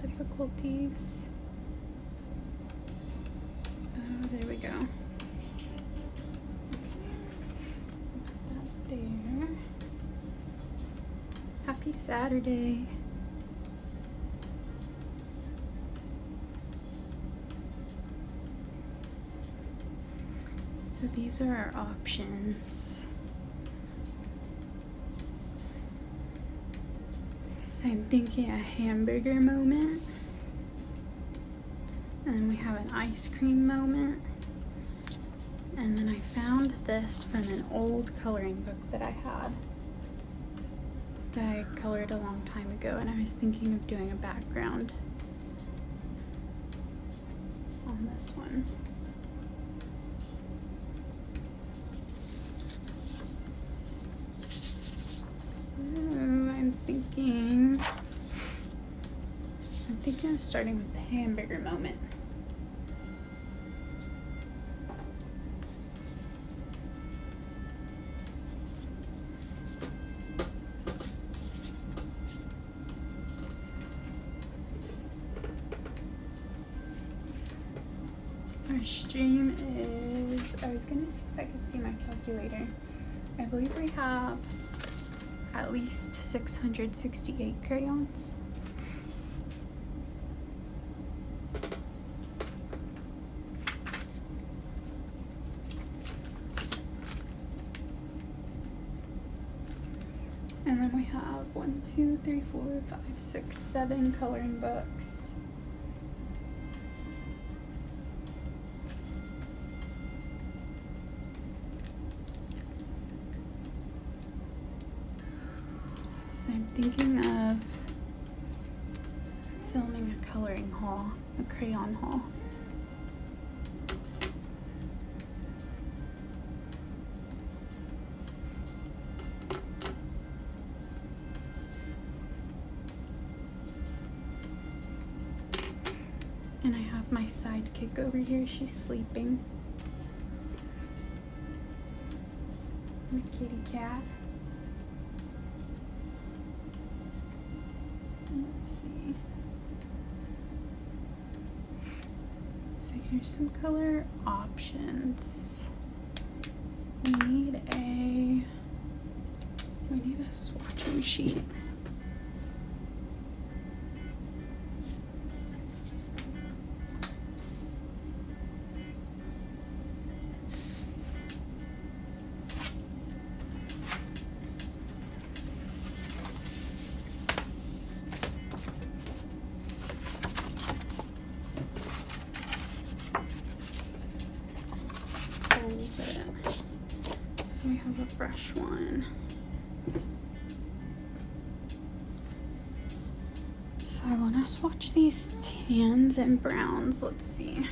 difficulties. Oh, there we go. Put that there. Happy Saturday. So these are our options. So I'm thinking a hamburger moment. And then we have an ice cream moment. And then I found this from an old coloring book that I had, that I colored a long time ago, and I was thinking of doing a background on this one. So I'm thinking of starting with the hamburger moment. Our stream is, I was gonna see if I could see my calculator. I believe we have at least 668 crayons. And then we have 1, 2, 3, 4, 5, 6, 7 coloring books. So I'm thinking of filming a coloring haul, a crayon haul. And I have my sidekick over here, she's sleeping. My kitty cat. Let's see. So here's some color options. We need a swatching sheet. So we have a brush one. So I want to swatch these tans and browns. Let's see.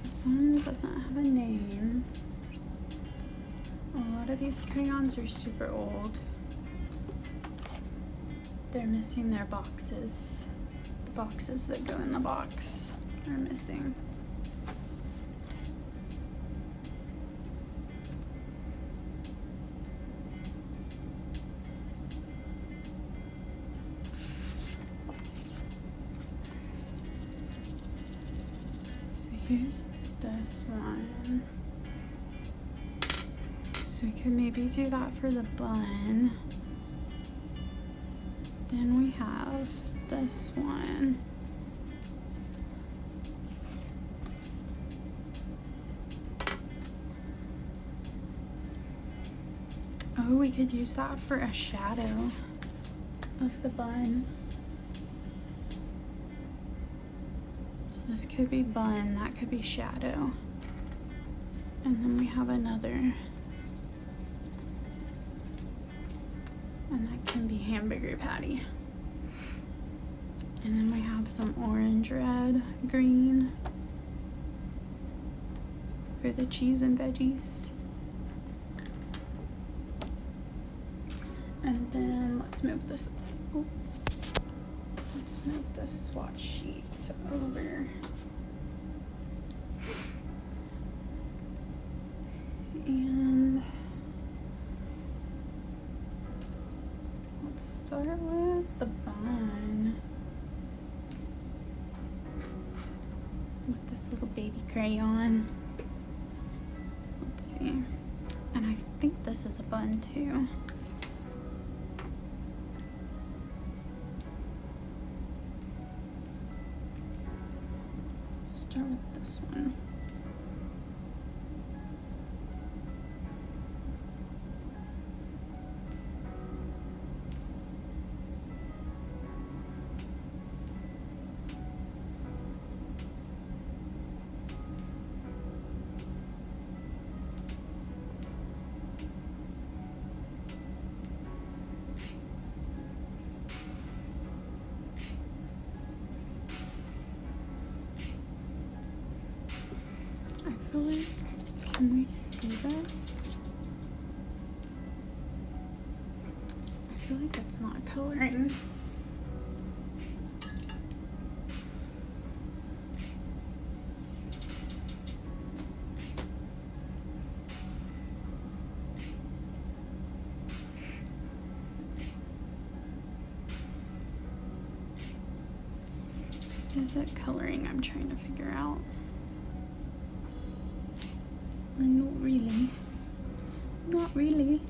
This one doesn't have a name. A lot of these crayons are super old. They're missing their boxes. The boxes that go in the box are missing. So here's this one. So we could maybe do that for the bun. Then we have this one. Oh, we could use that for a shadow of the bun. So this could be bun, that could be shadow. And then we have another. And that can be hamburger patty. And then we have some orange, red, green for the cheese and veggies. And then let's move this, let's move this swatch sheet over. And let's start with the bun with this little baby crayon. Let's see. And I think this is a bun too. Start with this one. I feel like, can we see this? I feel like it's not coloring. Is it coloring? I'm trying to figure out. Not really. Not really.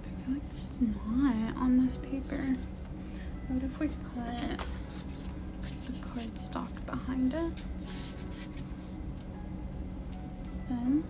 I feel like it's not on this paper. What if we put the cardstock behind it? Then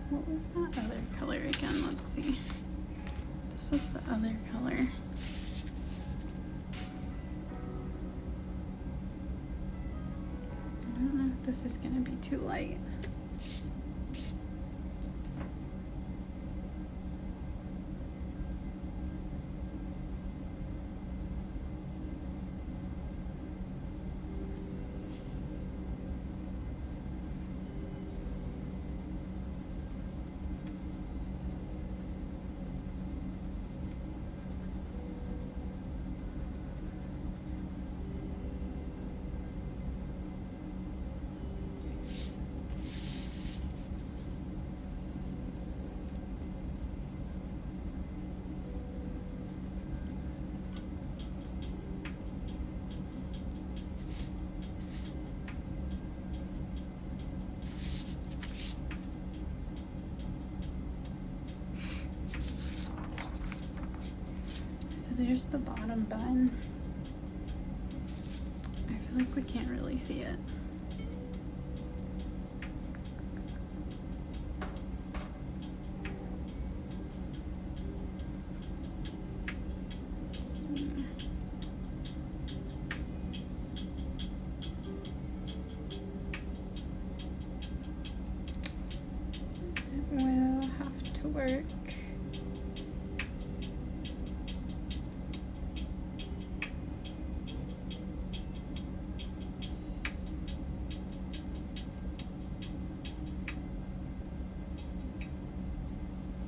what was that other color again? Let's see. This was the other color. I don't know if this is gonna be too light. So there's the bottom bun. I feel like we can't really see it. Let's see. It will have to work.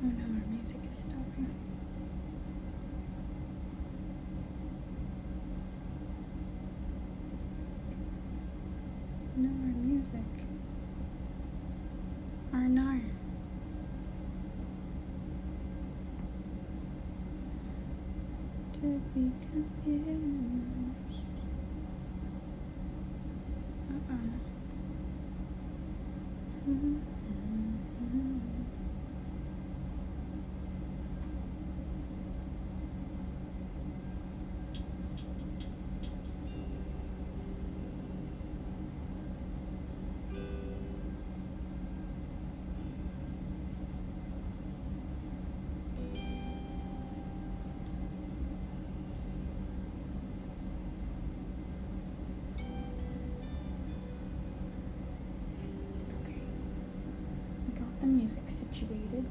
Oh no, our music is stopping. No, our music. Or no. To be confused. music situated.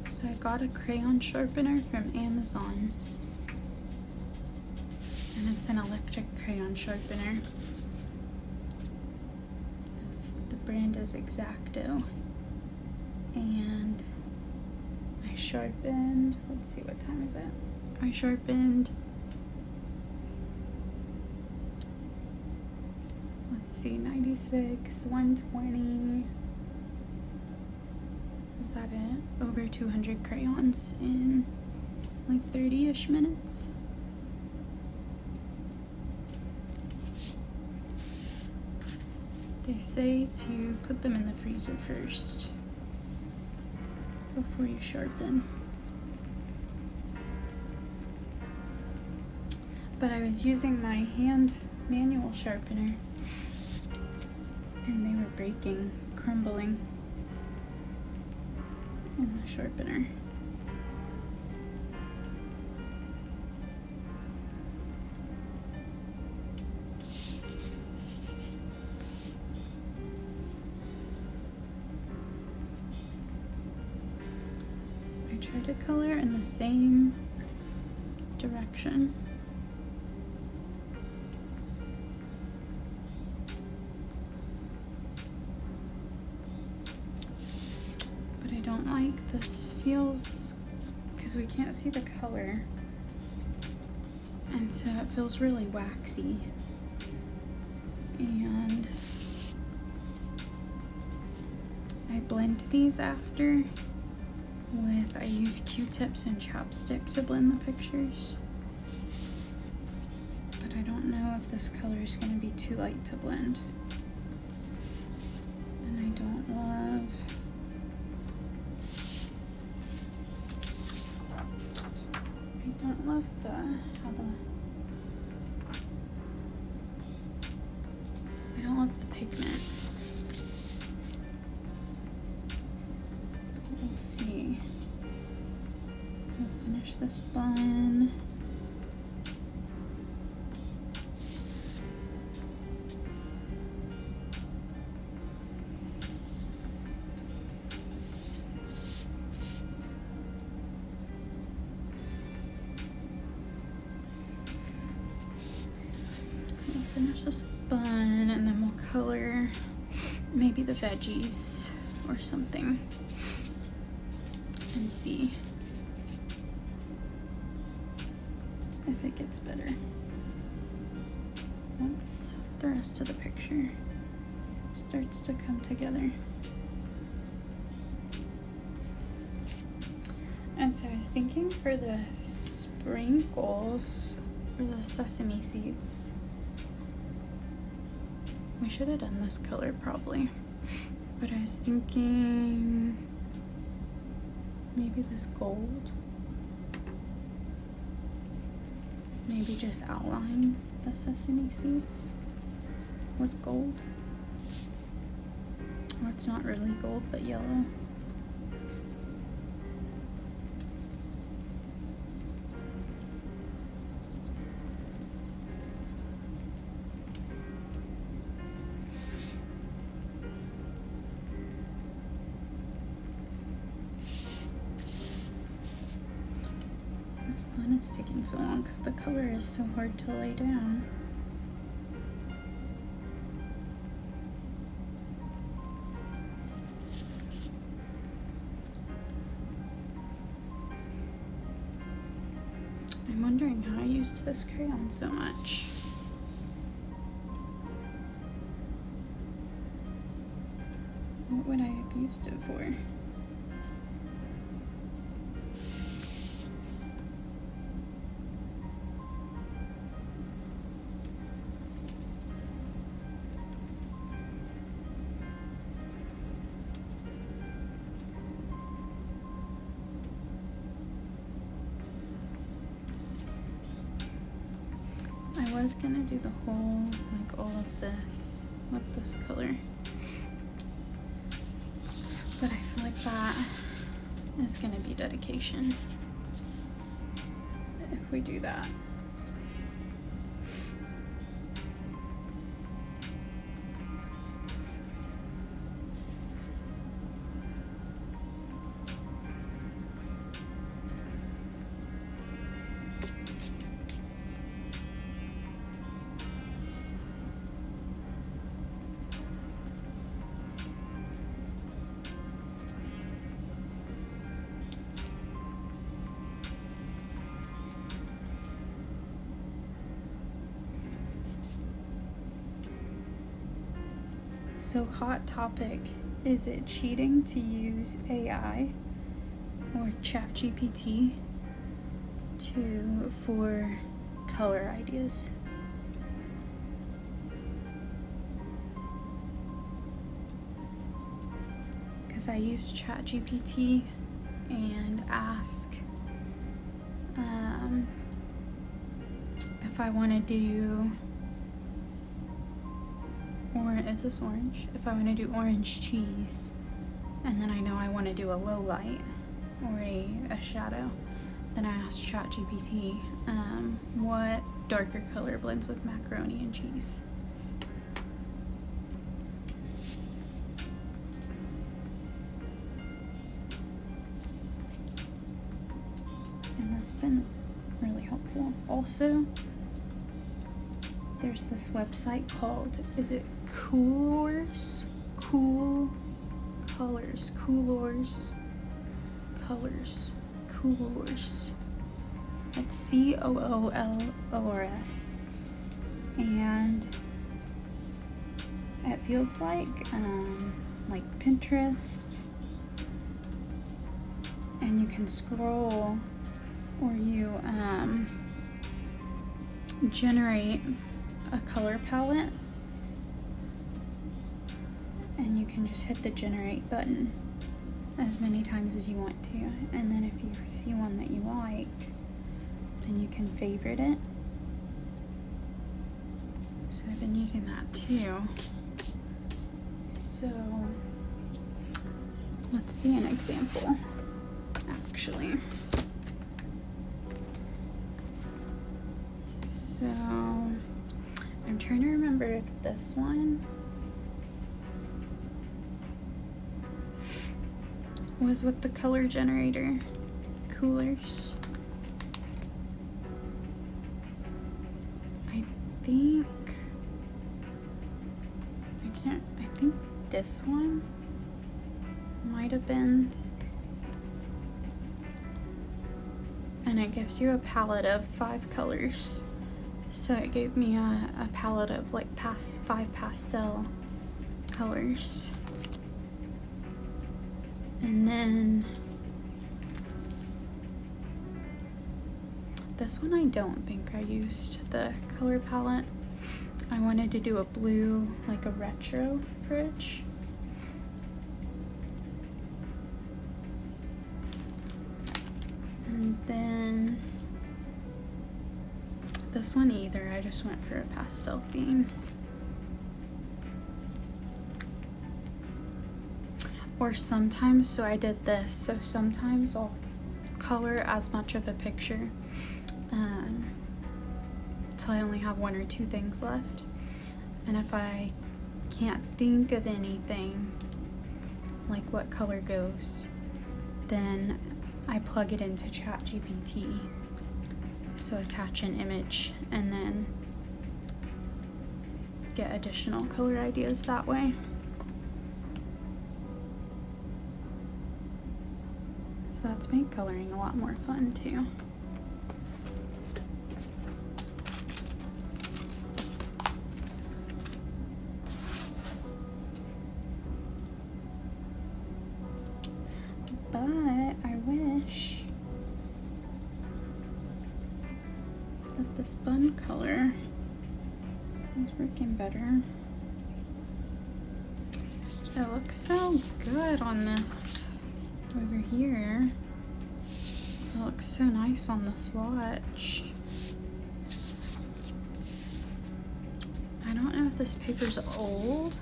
So I got a crayon sharpener from Amazon, and it's an electric crayon sharpener. The brand is Exacto, and I sharpened, let's see, what time is it? I sharpened, let's see, 96, 120, is that it? Over 200 crayons in like 30-ish minutes. They say to put them in the freezer first before you sharpen. But I was using my hand manual sharpener and they were breaking, crumbling in the sharpener. I try to color in the same direction. Don't like this feels, because we can't see the color, and so it feels really waxy, and I blend these after with, I use Q-tips and chapstick to blend the pictures, but I don't know if this color is going to be too light to blend, and I don't love I don't love the pigment. We'll see. We'll finish this bun. Finish this bun and then we'll color maybe the veggies or something and see if it gets better once the rest of the picture starts to come together. And so I was thinking for the sprinkles or the sesame seeds, we should have done this color probably, but I was thinking maybe this gold, maybe just outline the sesame seeds with gold, or it's not really gold but yellow. This one is taking so long because the color is so hard to lay down. I'm wondering how I used this crayon so much. What would I have used it for? was gonna do the whole, like all of this with this color, but I feel like that is gonna be dedication if we do that. So hot topic, is it cheating to use AI or ChatGPT for color ideas? Because I use ChatGPT and ask if I want to do, or is this orange? If I want to do orange cheese, and then I know I want to do a low light or a shadow, then I ask ChatGPT what darker color blends with macaroni and cheese. And that's been really helpful. Also, there's this website called, is it Coolors? Cool Colors. Coolors. Colors. Coolors. It's COOLORS. And it feels like Pinterest. And you can scroll, or you generate a color palette, and you can just hit the generate button as many times as you want to, and then if you see one that you like, then you can favorite it. So I've been using that too. So let's see an example actually. So I'm trying to remember if this one was with the color generator, Coolors. I think this one might have been, and it gives you a palette of 5 colors. So it gave me a palette of like 5 pastel colors. And then this one I don't think I used the color palette. I wanted to do a blue, like a retro fridge. And then this one either, I just went for a pastel theme. Or sometimes, so I did this, so sometimes I'll color as much of a picture till I only have 1 or 2 things left. And if I can't think of anything, like what color goes, then I plug it into ChatGPT. So attach an image and then get additional color ideas that way. So that's made coloring a lot more fun too. But I wish that this bun color was working better. It looks so good on this over here. It looks so nice on the swatch. I don't know if this paper's old.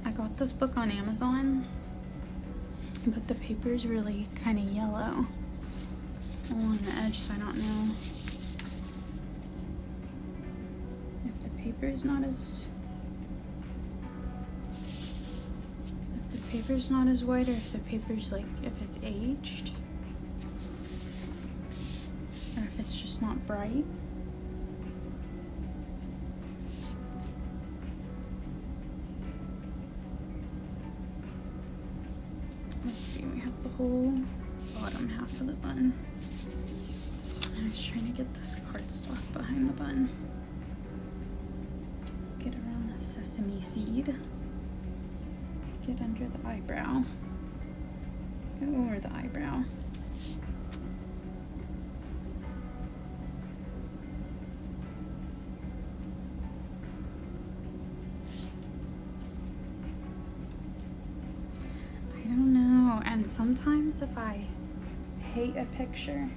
I got this book on Amazon, but the paper's really kind of yellow along the edge, so I don't know if the paper's not as white, or if the paper's like, if it's aged, or if it's just not bright. Let's see, we have the whole bottom half of the bun. I was trying to get this cardstock behind the bun. Get around the sesame seed. Get under the eyebrow. Go over the eyebrow. I don't know, and sometimes if I hate a picture,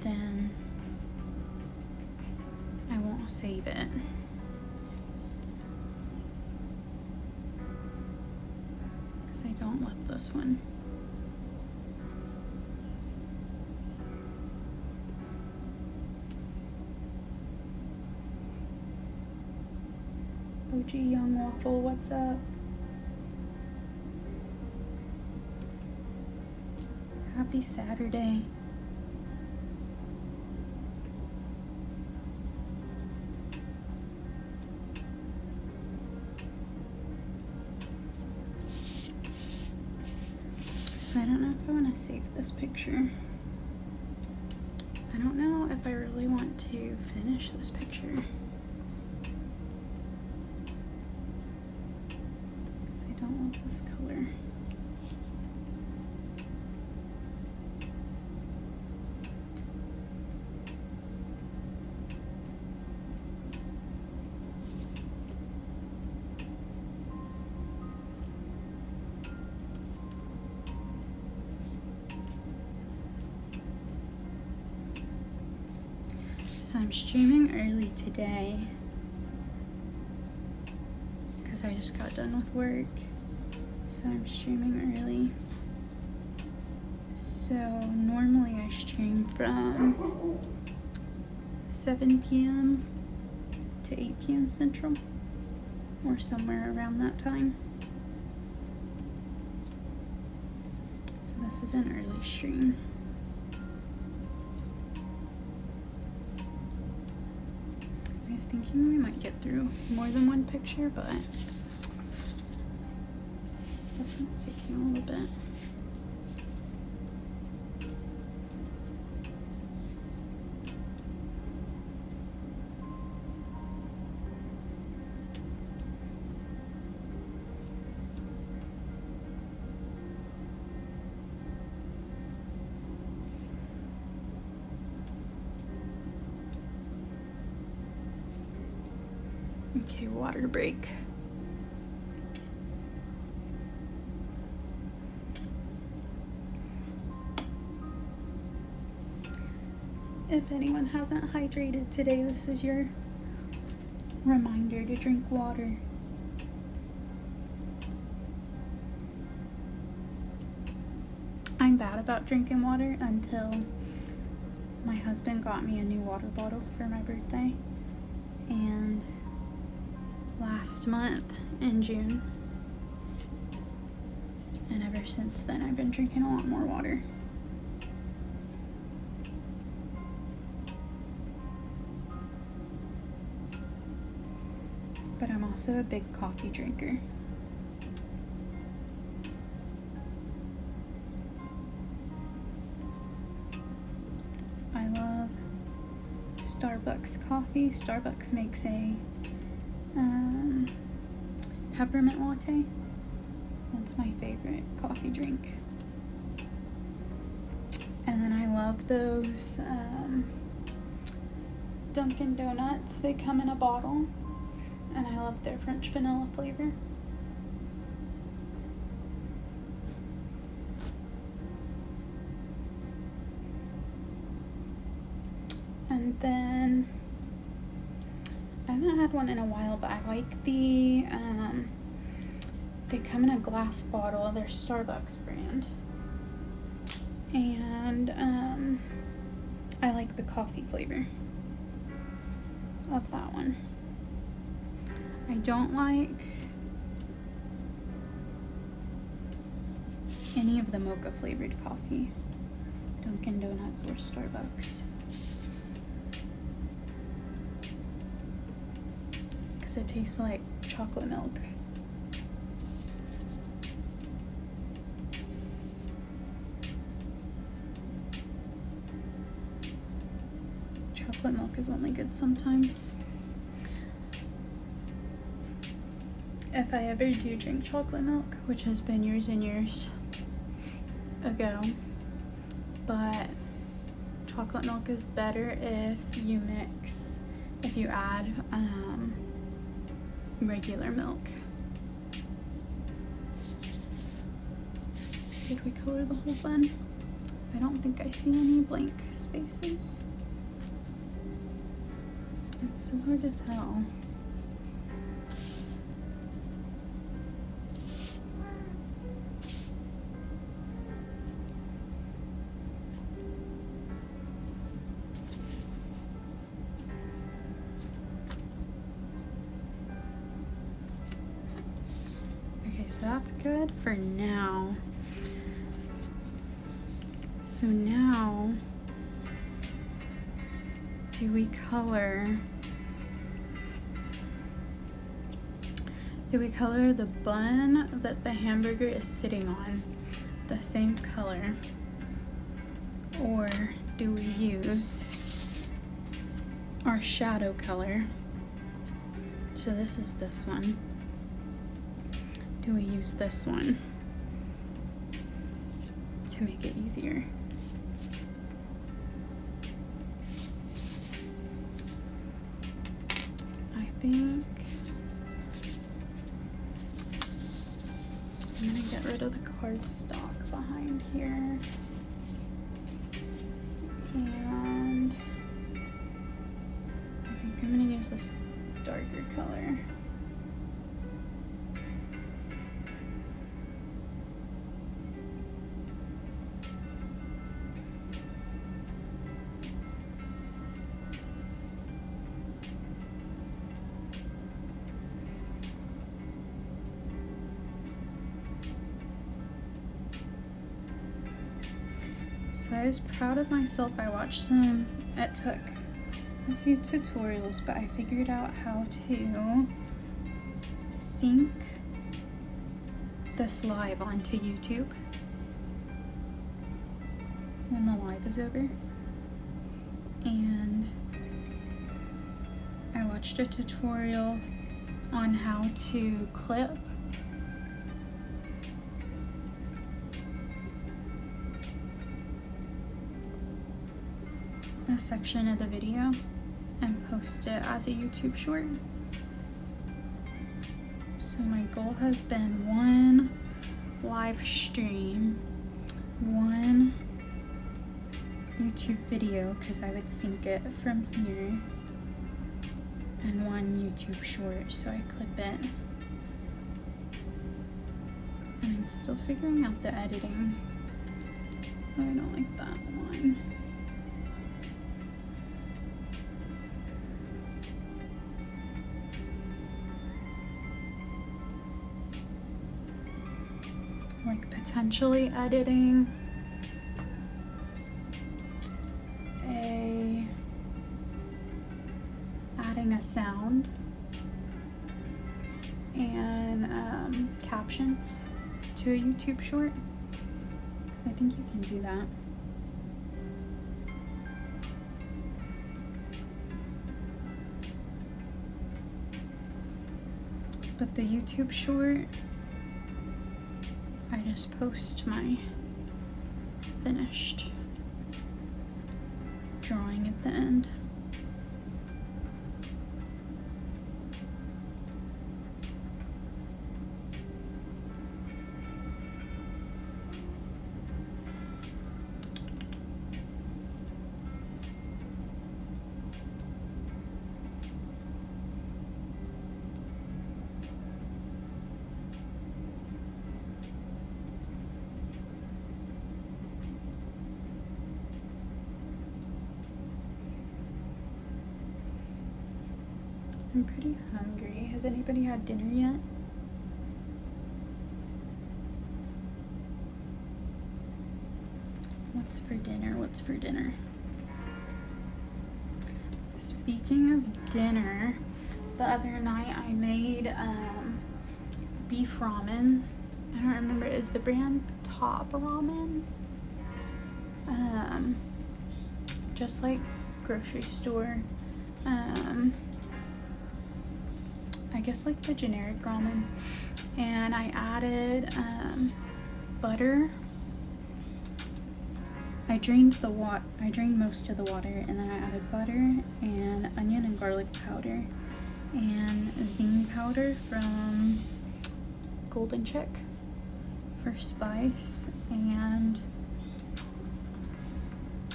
then I won't save it. Because I don't love this one. OG Young Waffle, what's up? Happy Saturday. So I don't know if I want to save this picture. I don't know if I really want to finish this picture. Because I don't want this color. So I'm streaming early today because I just got done with work. So I'm streaming early. So normally I stream from 7 p.m. to 8 p.m. Central, or somewhere around that time. So this is an early stream. I was thinking we might get through more than one picture, but this one's taking a little bit. Okay, water break. If anyone hasn't hydrated today, this is your reminder to drink water. I'm bad about drinking water until my husband got me a new water bottle for my birthday. And last month in June, and ever since then I've been drinking a lot more water. But I'm also a big coffee drinker. I love Starbucks coffee. Starbucks makes a peppermint latte. That's my favorite coffee drink. And then I love those Dunkin' Donuts. They come in a bottle, and I love their French vanilla flavor. And then one. I haven't had one in a while, but I like the, they come in a glass bottle. They're Starbucks brand. And I like the coffee flavor of that one. I don't like any of the mocha flavored coffee, Dunkin' Donuts or Starbucks, because it tastes like chocolate milk. Chocolate milk is only good sometimes. If I ever do drink chocolate milk, which has been years and years ago, but chocolate milk is better if you add regular milk. Did we color the whole bun? I don't think I see any blank spaces. It's so hard to tell. Okay, so that's good for now. So now, do we color the bun that the hamburger is sitting on the same color, or do we use our shadow color? So this is this one. Do we use this one to make it easier? I think I'm gonna get rid of the cardstock behind here, and I think I'm gonna use this darker color. So I was proud of myself. I watched some, it took a few tutorials, but I figured out how to sync this live onto YouTube when the live is over. And I watched a tutorial on how to clip a section of the video and post it as a YouTube short. So my goal has been one live stream, one YouTube video, because I would sync it from here, and one YouTube short, so I clip it. And I'm still figuring out the editing. Oh, I don't like that one. Like potentially editing adding a sound and captions to a YouTube short, because I think you can do that. But the YouTube short, I just post my finished drawing at the end. I'm pretty hungry. Has anybody had dinner yet? What's for dinner? What's for dinner? Speaking of dinner, the other night I made beef ramen. I don't remember, is the brand Top Ramen? Just like grocery store. I guess like the generic ramen. And I added butter. I drained most of the water, and then I added butter and onion and garlic powder and zing powder from Golden Chick for spice. And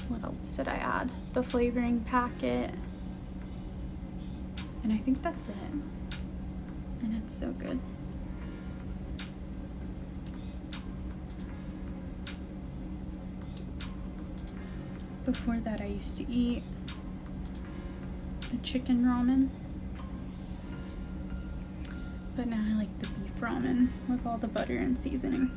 what else did I add? The flavoring packet. And I think that's it. And it's so good. Before that, I used to eat the chicken ramen, but now I like the beef ramen with all the butter and seasoning.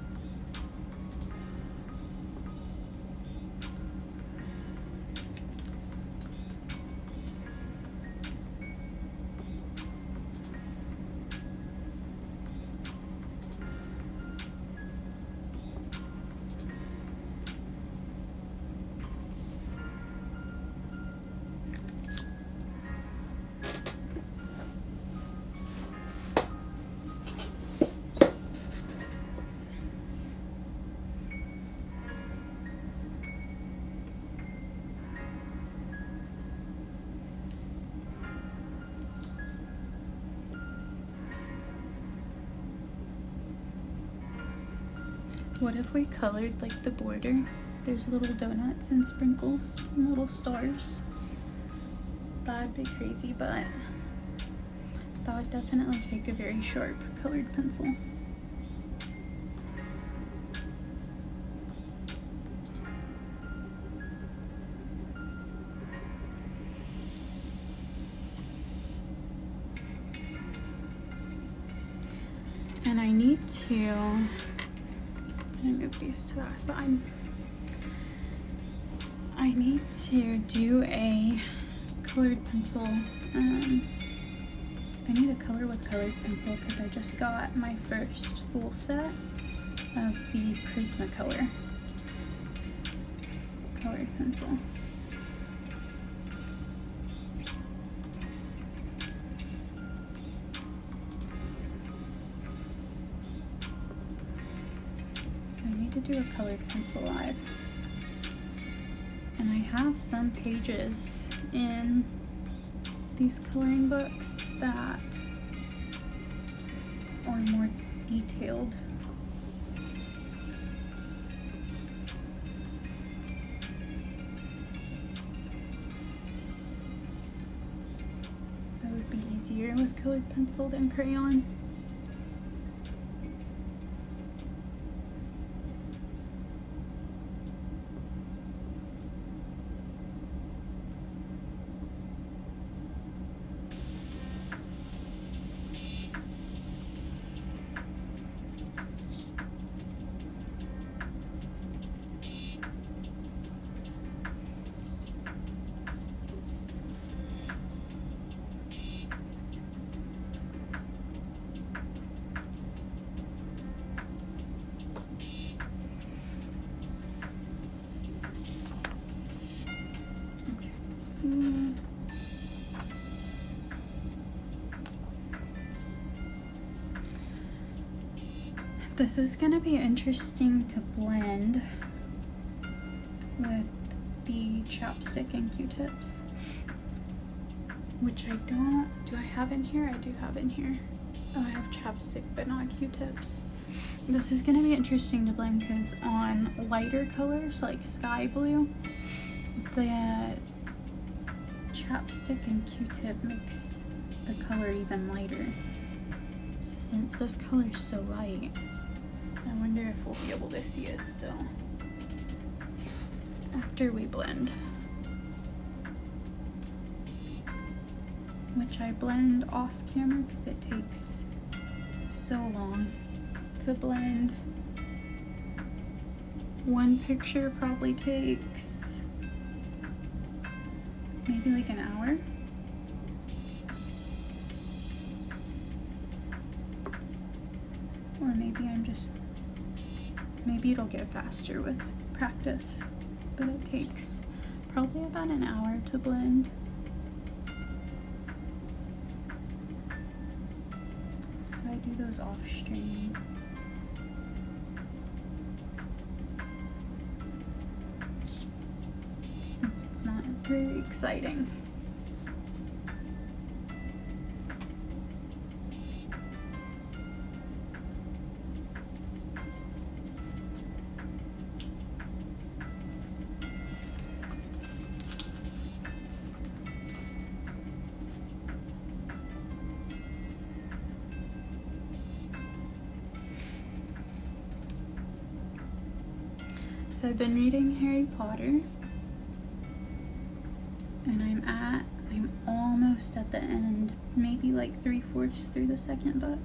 What if we colored like the border? There's little donuts and sprinkles and little stars. That'd be crazy, but that would definitely take a very sharp colored pencil. And I need to move these to that side. I need to do a colored pencil. I need a color with colored pencil because I just got my first full set of the Prismacolor colored pencil. Do a colored pencil live, and I have some pages in these coloring books that are more detailed. That would be easier with colored pencil than crayon. This is going to be interesting to blend with the chapstick and Q-tips, which I don't, do I have in here? I do have in here. Oh, I have chapstick but not Q-tips. This is going to be interesting to blend because on lighter colors like sky blue, the chapstick and Q-tip makes the color even lighter. So since this color is so light, I wonder if we'll be able to see it still after we blend. which I blend off camera because it takes so long to blend. One picture probably takes maybe like an hour. Or maybe it'll get faster with practice, but it takes probably about an hour to blend. So I do those off stream. Since it's not very exciting. So I've been reading Harry Potter, and I'm almost at the end, maybe like 3/4 through the second book.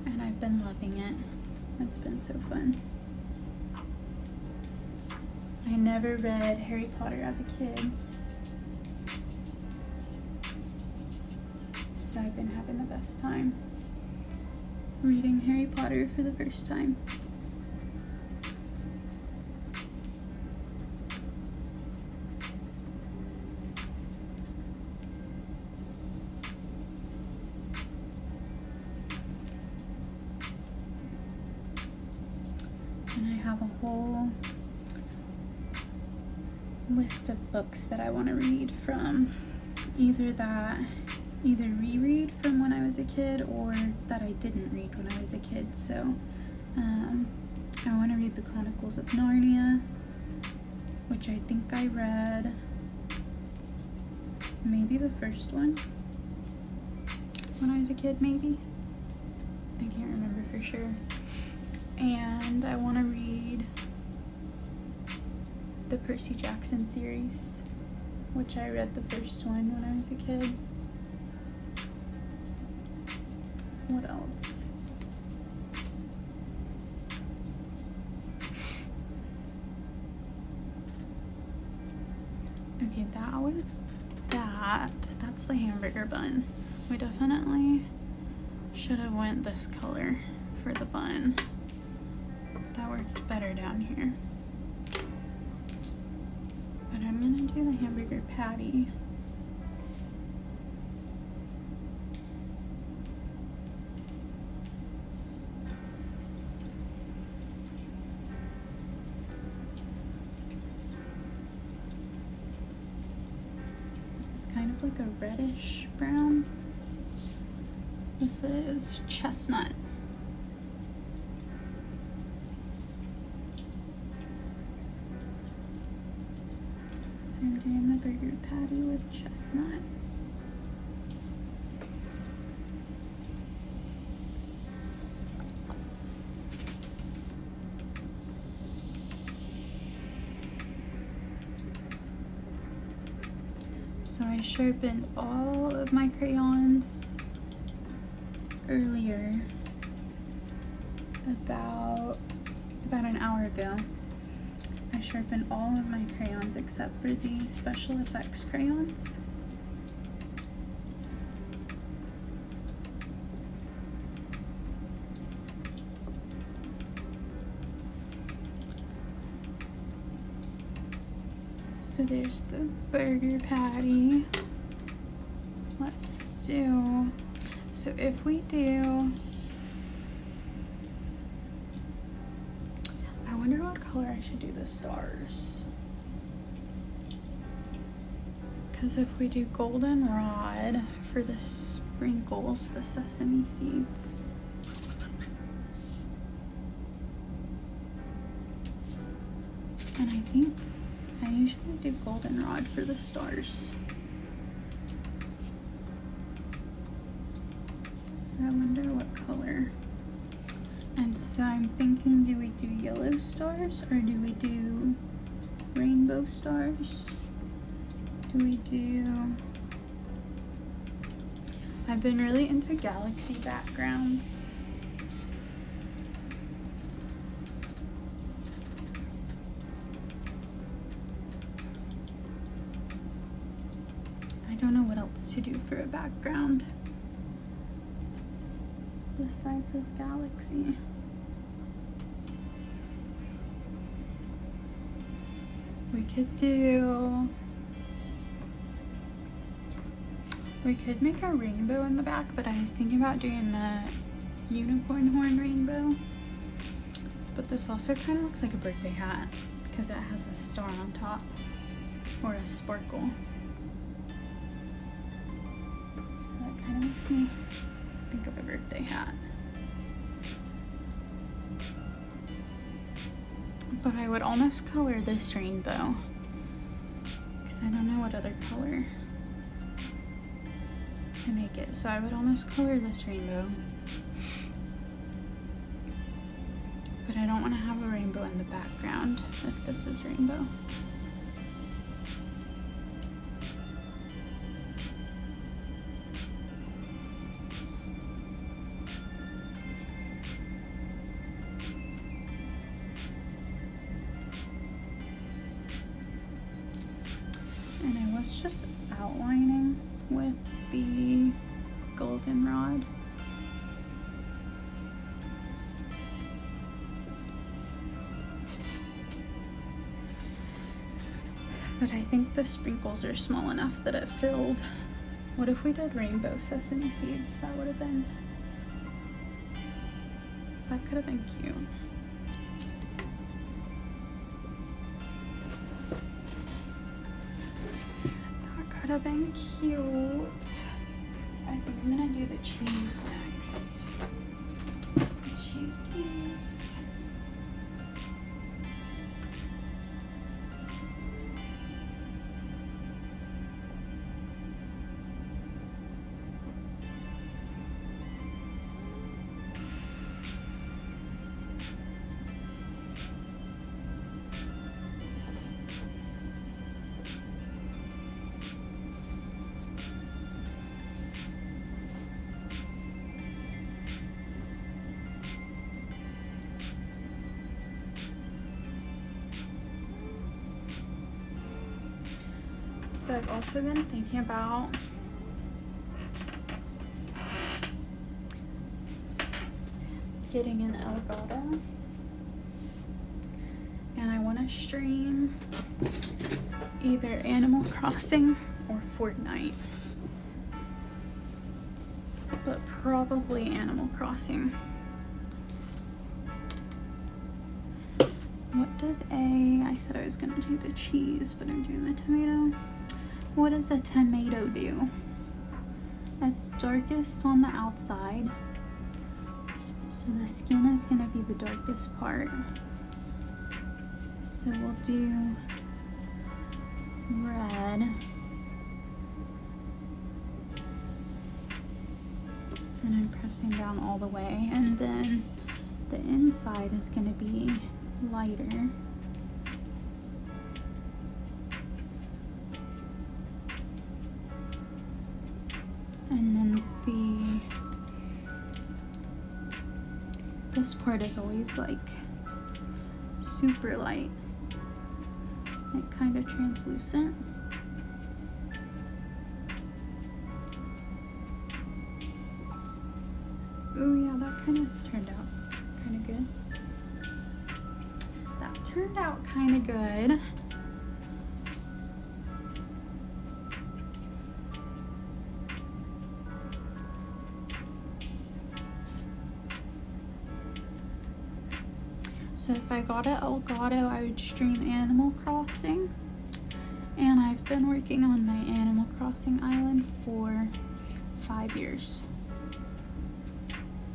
And I've been loving it. It's been so fun. I never read Harry Potter as a kid. So I've been having the best time reading Harry Potter for the first time. And I have a whole list of books that I want to read from, either reread from when I was a kid or that I didn't read when I was a kid. So I want to read the Chronicles of Narnia, which I think I read maybe the first one when I was a kid, maybe. I can't remember for sure. And I want to read the Percy Jackson series, which I read the first one when I was a kid. What else? Okay, that was that. That's the hamburger bun. We definitely should have went this color for the bun. That worked better down here. But I'm gonna do the hamburger patty. Kind of like a reddish brown. This is chestnut. So I'm doing the burger patty with chestnut. So I sharpened all of my crayons earlier, about an hour ago. I sharpened all of my crayons except for the special effects crayons. So there's the burger patty. Let's do, so if we do, I wonder what color I should do the stars. Because if we do goldenrod for the sprinkles, the sesame seeds. And I think I usually do goldenrod for the stars. So I wonder what color. And So I'm thinking, do we do yellow stars or do we do rainbow stars? Do we do... I've been really into galaxy backgrounds. I don't know what else to do for a background besides of galaxy. We could make a rainbow in the back, but I was thinking about doing the unicorn horn rainbow. But this also kind of looks like a birthday hat because it has a star on top, or a sparkle. So that kind of makes me think of a birthday hat. But I would almost color this rainbow because I don't know what other color to make it. So I would almost color this rainbow. But I don't want to have a rainbow in the background if this is rainbow. And I was just outlining with the goldenrod. But I think the sprinkles are small enough that it filled. What if we did rainbow sesame seeds? That could have been cute. Could have been cute. I think I'm gonna do the cheese next. Cheese keys. So I've also been thinking about getting an Elgato, and I want to stream either Animal Crossing or Fortnite, but probably Animal Crossing. What does I said I was gonna do the cheese, but I'm doing the tomato. What does a tomato do? It's darkest on the outside, so the skin is gonna be the darkest part. So we'll do red. And I'm pressing down all the way, and then the inside is gonna be lighter. And then this part is always like super light, like kind of translucent. Oh yeah, that kind of turned out kind of good. That turned out kind of good. So if I got an Elgato, I would stream Animal Crossing. And I've been working on my Animal Crossing island for 5 years.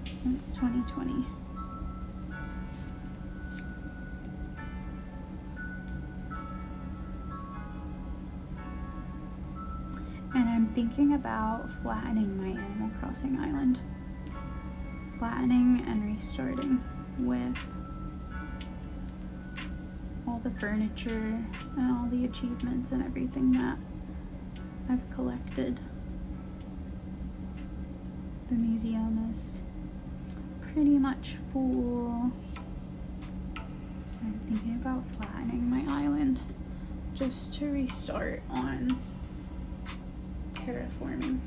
Since 2020. And I'm thinking about flattening my Animal Crossing island. Flattening and restarting. with all the furniture and all the achievements and everything that I've collected. The museum is pretty much full, so I'm thinking about flattening my island just to restart on terraforming.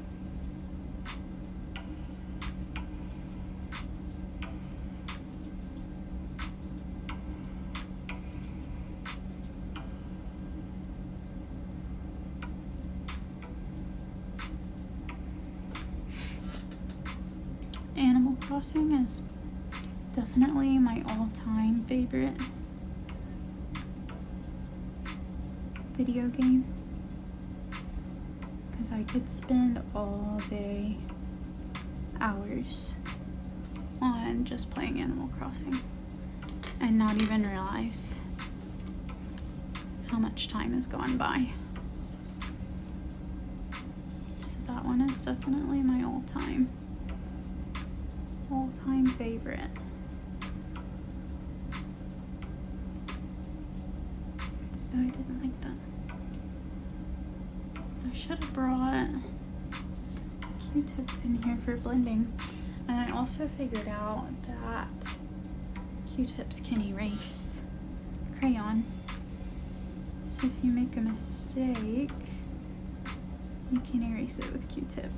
Animal Crossing is definitely my all-time favorite video game, because I could spend all day, hours on just playing Animal Crossing and not even realize how much time has gone by. So that one is definitely my all-time favorite. Oh, I didn't like that. I should have brought Q-tips in here for blending. And I also figured out that Q-tips can erase crayon. So if you make a mistake, you can erase it with Q-tip.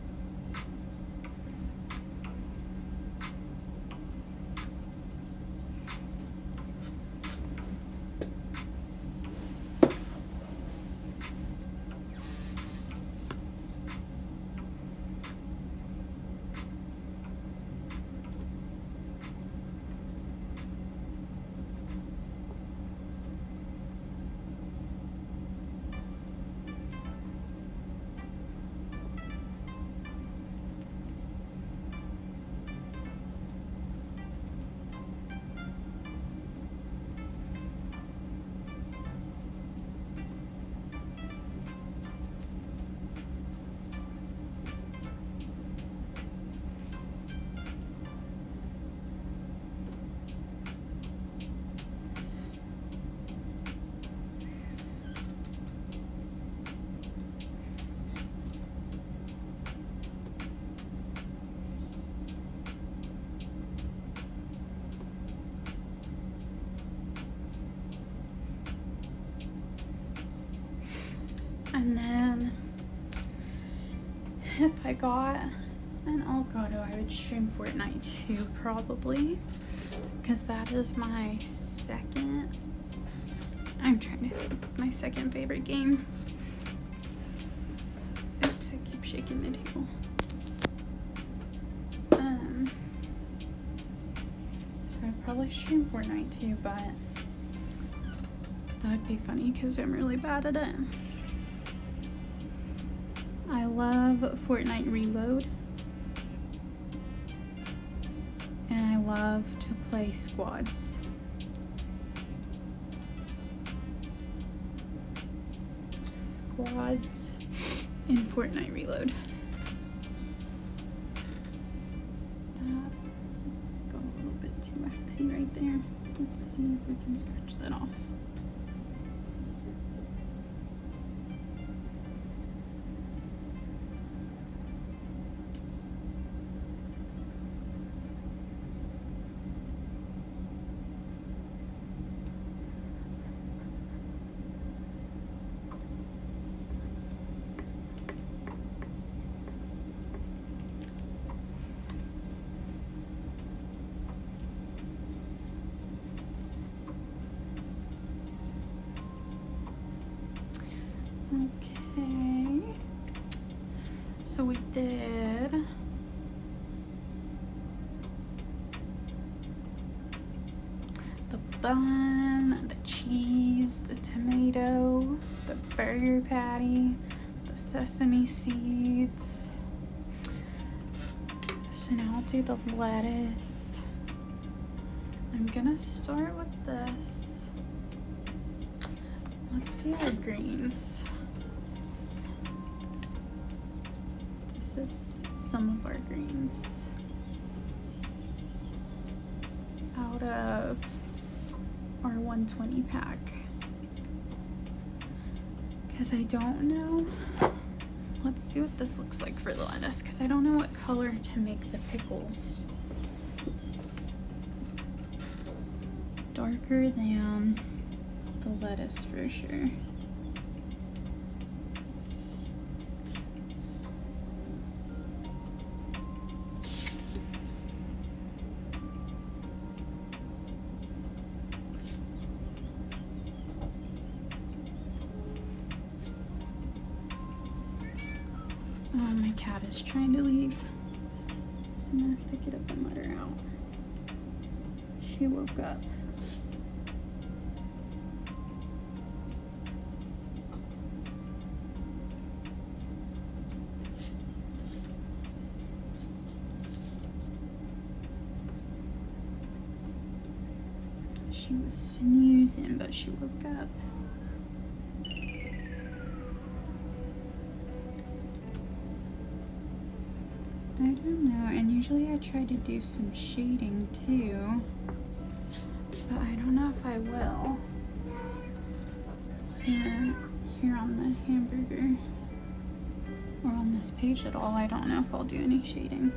And then if I got an Elgato, I would stream Fortnite too, probably, because that is my second, I'm trying to think, my second favorite game. Oops, I keep shaking the table. So I'd probably stream Fortnite too, but that would be funny because I'm really bad at it. I love Fortnite Reload, and I love to play squads. Squads in Fortnite Reload. That got a little bit too waxy right there. Let's see if we can scratch that off. Okay, so we did the bun, the cheese, the tomato, the burger patty, the sesame seeds. So now I'll do the lettuce. I'm gonna start with this. Let's see our greens. This is some of our greens out out of our 120 pack. Because I don't know. Let's see what this looks like for the lettuce, because I don't know what color to make the pickles. Darker than the lettuce for sure. Oh, my cat is trying to leave, so I'm gonna have to get up and let her out. She woke up. She was snoozing, but she woke up. I don't know, and usually I try to do some shading too, but I don't know if I will. Here on the hamburger, or on this page at all, I don't know if I'll do any shading.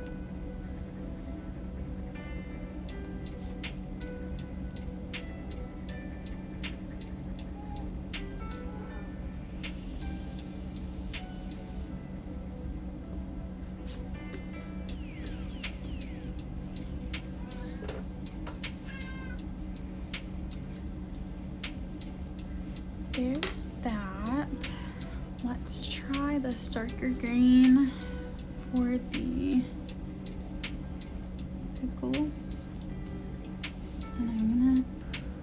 There's that. Let's try this darker green for the pickles. And I'm gonna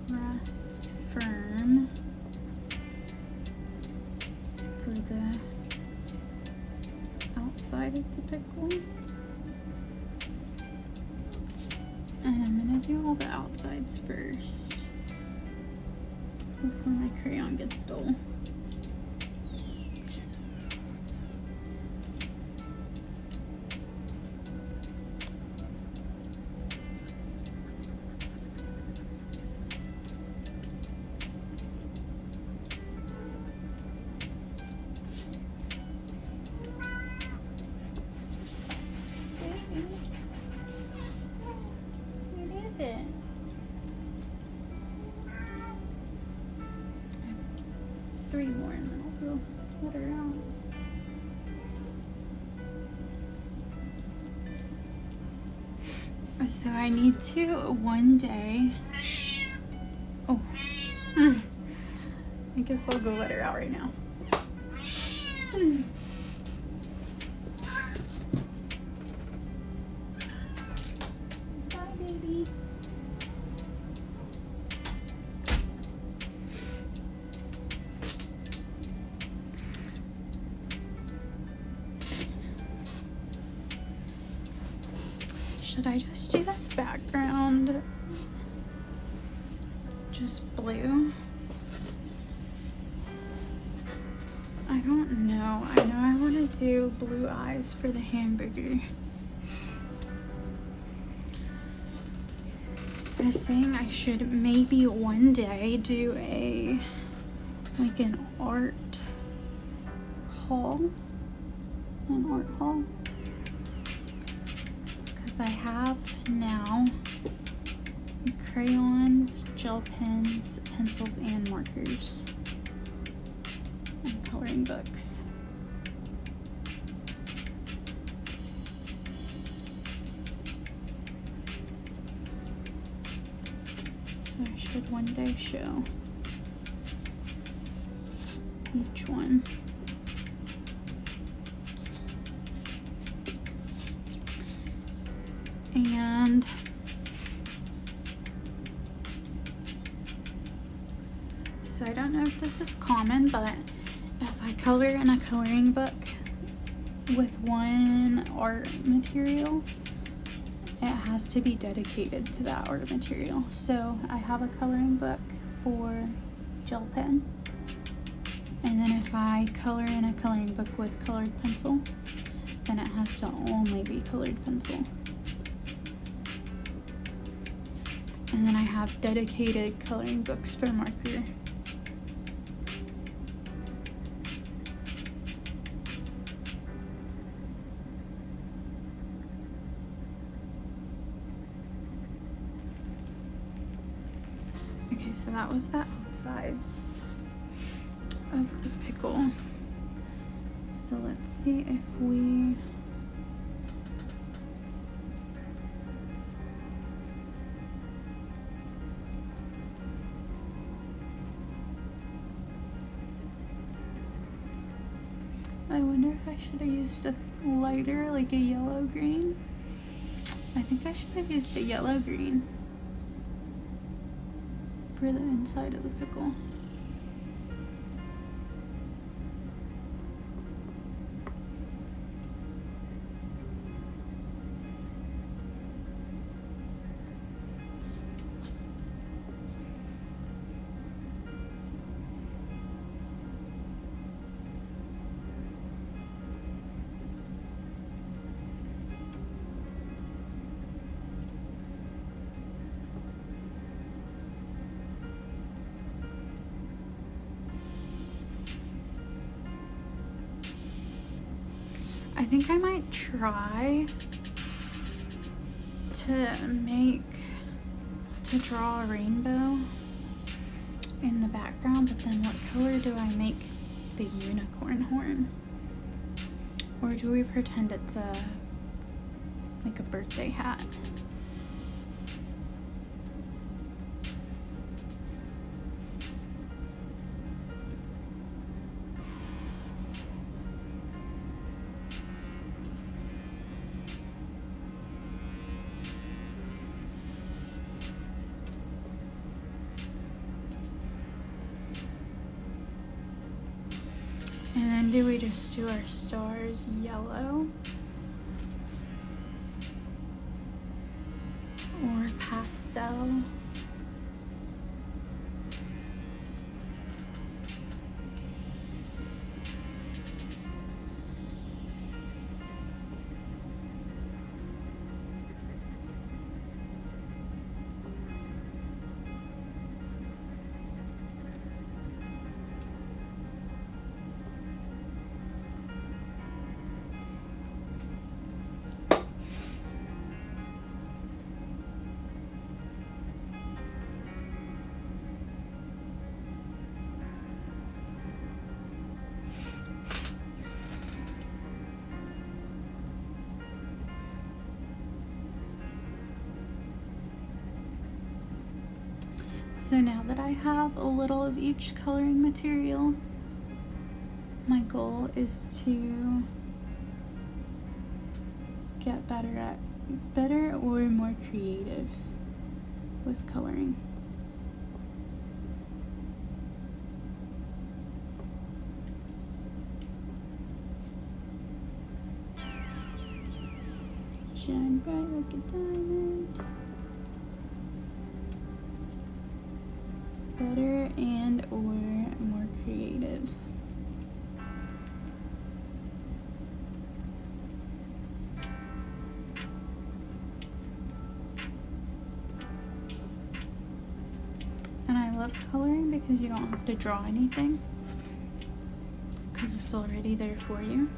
press firm for the outside of the pickle. And I'm gonna do all the outsides first before my crayon gets dull. What is it? Three more and then I'll go let her out. So I need to one day. Oh, I guess I'll go let her out right now. Bye, baby. Should I just do this background just blue? I don't know. I know I want to do blue eyes for the hamburger. So I was saying I should maybe one day do like an art haul. I have now crayons, gel pens, pencils, and markers, and coloring books. So I should one day show each one. And so I don't know if this is common, but if I color in a coloring book with one art material, it has to be dedicated to that art material. So I have a coloring book for gel pen, and then if I color in a coloring book with colored pencil, then it has to only be colored pencil. And then I have dedicated coloring books for marker. Okay, so that was the outsides of the pickle. So let's see if we I wonder if I should have used a lighter, like a yellow green. I think I should have used a yellow green for the inside of the pickle. I think I might try to draw a rainbow in the background, but then what color do I make the unicorn horn? Or do we pretend it's like a birthday hat? And then do we just do our stars yellow? Or pastel? So now that I have a little of each coloring material, my goal is to get better or more creative with coloring. Shine bright like a diamond. Better and or more creative. And I love coloring because you don't have to draw anything, because it's already there for you.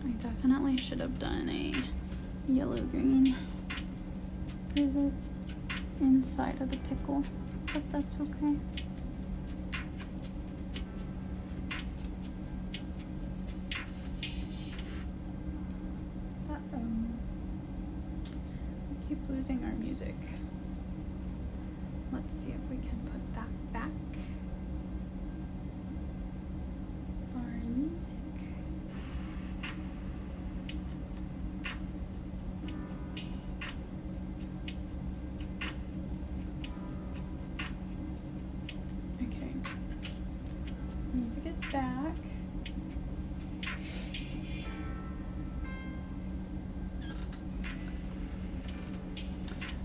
I definitely should have done a yellow green for the inside of the pickle, but that's okay. We keep losing our music. Let's see if we can put that back. Our music. Music is back.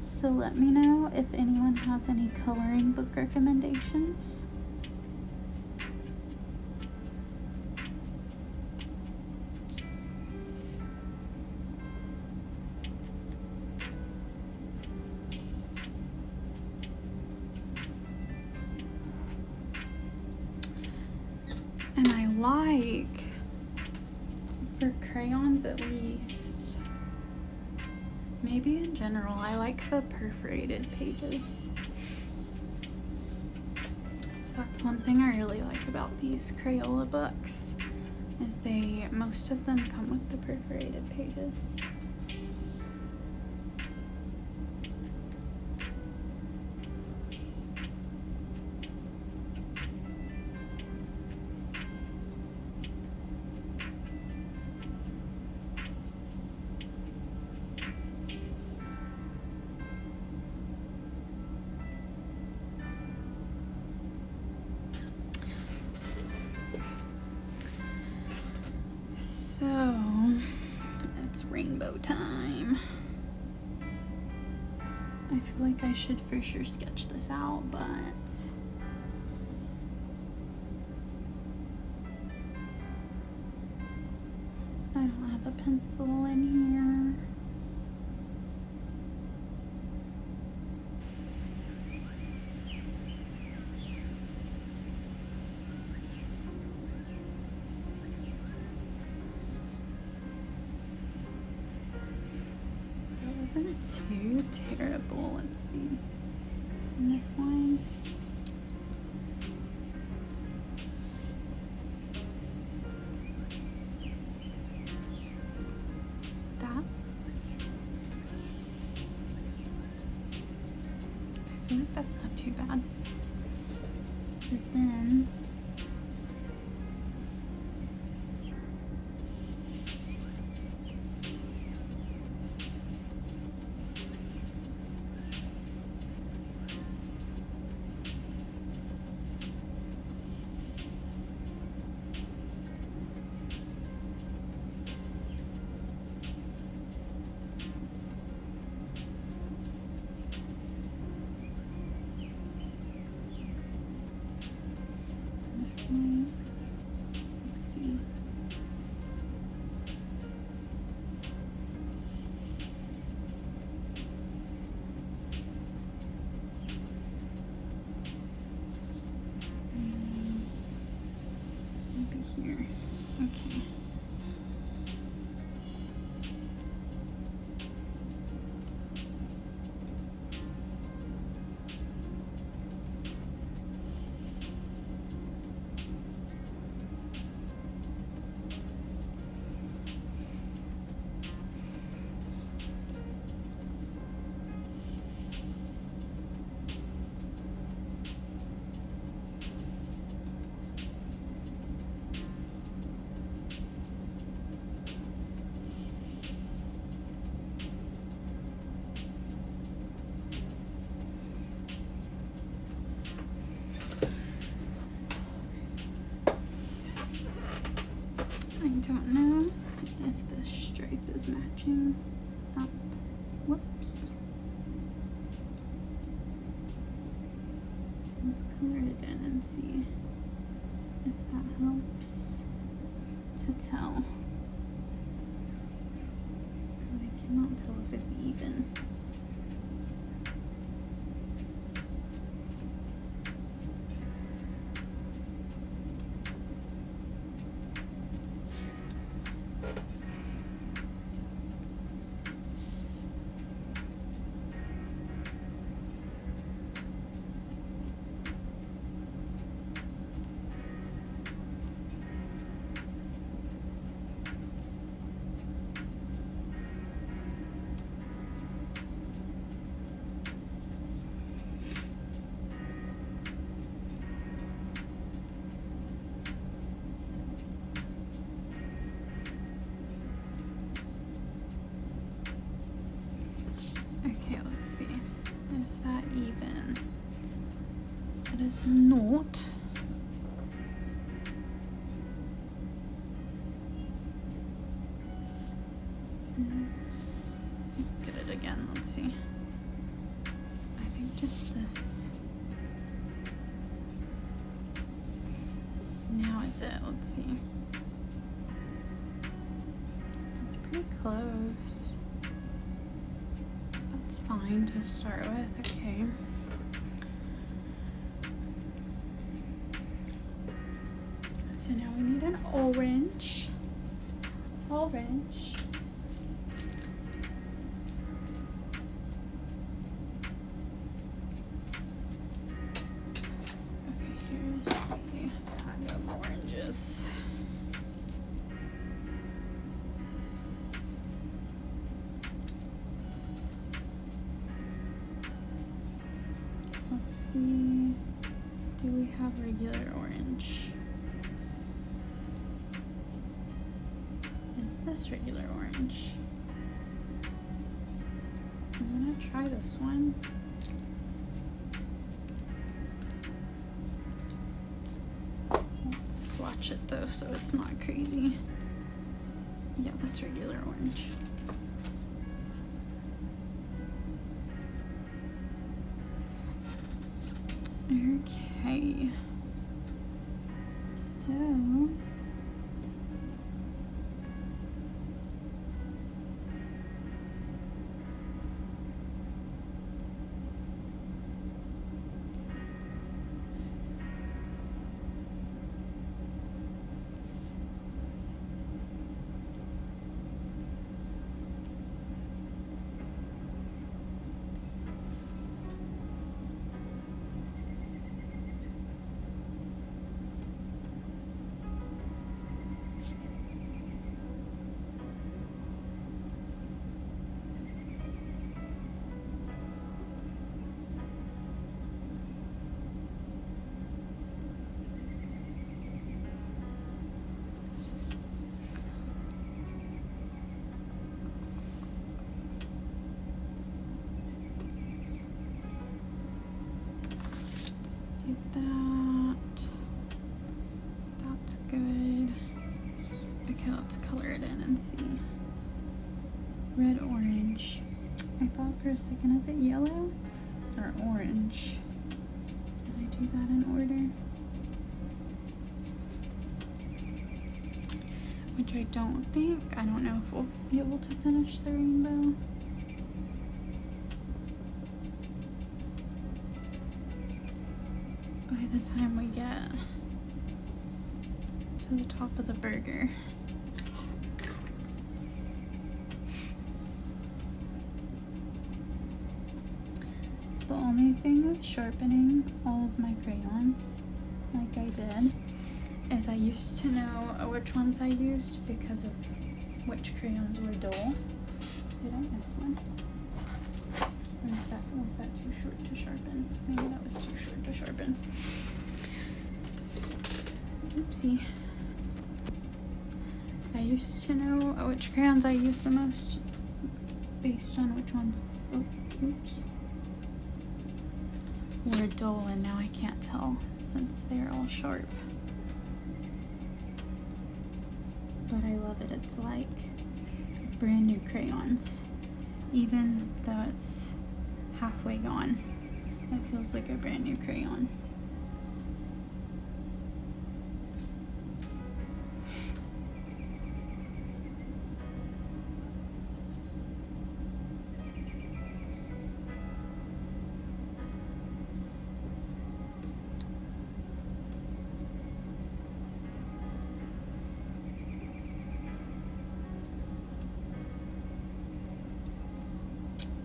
So let me know if anyone has any coloring book recommendations. And I like, for crayons at least, maybe in general, I like the perforated pages. So that's one thing I really like about these Crayola books, is most of them come with the perforated pages. So, it's rainbow time. I feel like I should for sure sketch this out, but I don't have a pencil in here. Isn't too terrible. Let's see. In this line. That. I feel like that's not too bad. So then let's see. Maybe here. Okay. I don't know if this stripe is matching up. Whoops. Let's color it in and see if that helps to tell. Because I cannot tell if it's even. Okay, let's see. Is that even? It is not. Get it again, let's see. I think just this. Now is it? Let's see. That's pretty close. That's fine to start with, okay. So now we need an orange. Orange. Okay, here's the pack of oranges. Let's see. Do we have regular orange? Is this regular orange? I'm gonna try this one. Let's swatch it though so it's not crazy. Yeah, that's regular orange. Okay. So do that. That's good. Okay, let's color it in and see. Red, orange. I thought for a second, is it yellow or orange? Did I do that in order? Which I don't think. I don't know if we'll be able to finish the rainbow. By the time we get to the top of the burger. The only thing with sharpening all of my crayons, like I did, is I used to know which ones I used because of which crayons were dull. Did I miss one? Or was that too short to sharpen? Maybe that was too short to sharpen. Oopsie. I used to know which crayons I used the most based on which ones were dull, and now I can't tell since they're all sharp. But I love it. It's like brand new crayons. Even though it's halfway gone, it feels like a brand new crayon.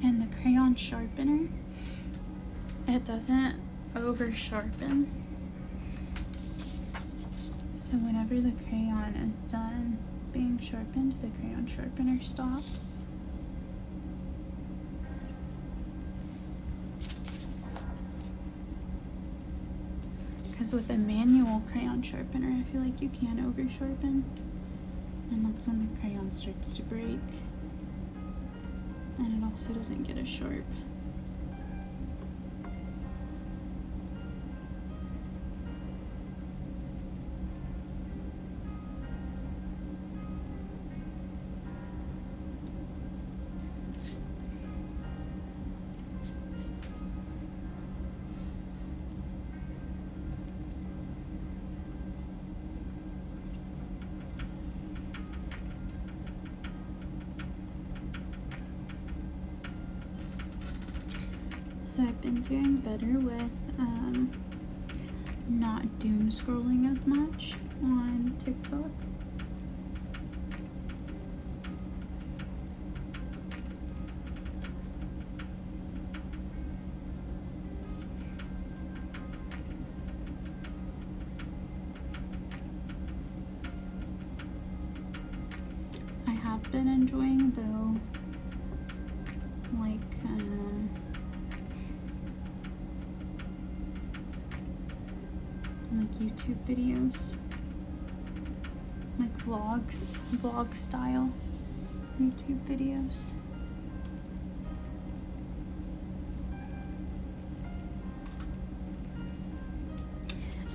And the crayon sharpener, it doesn't over sharpen. So whenever the crayon is done being sharpened, the crayon sharpener stops. Because with a manual crayon sharpener, I feel like you can over sharpen. And that's when the crayon starts to break. And it also doesn't get as sharp. So I've been doing better with not doom scrolling as much. on TikTok. I have been enjoying though, like YouTube videos, like vlog style YouTube videos.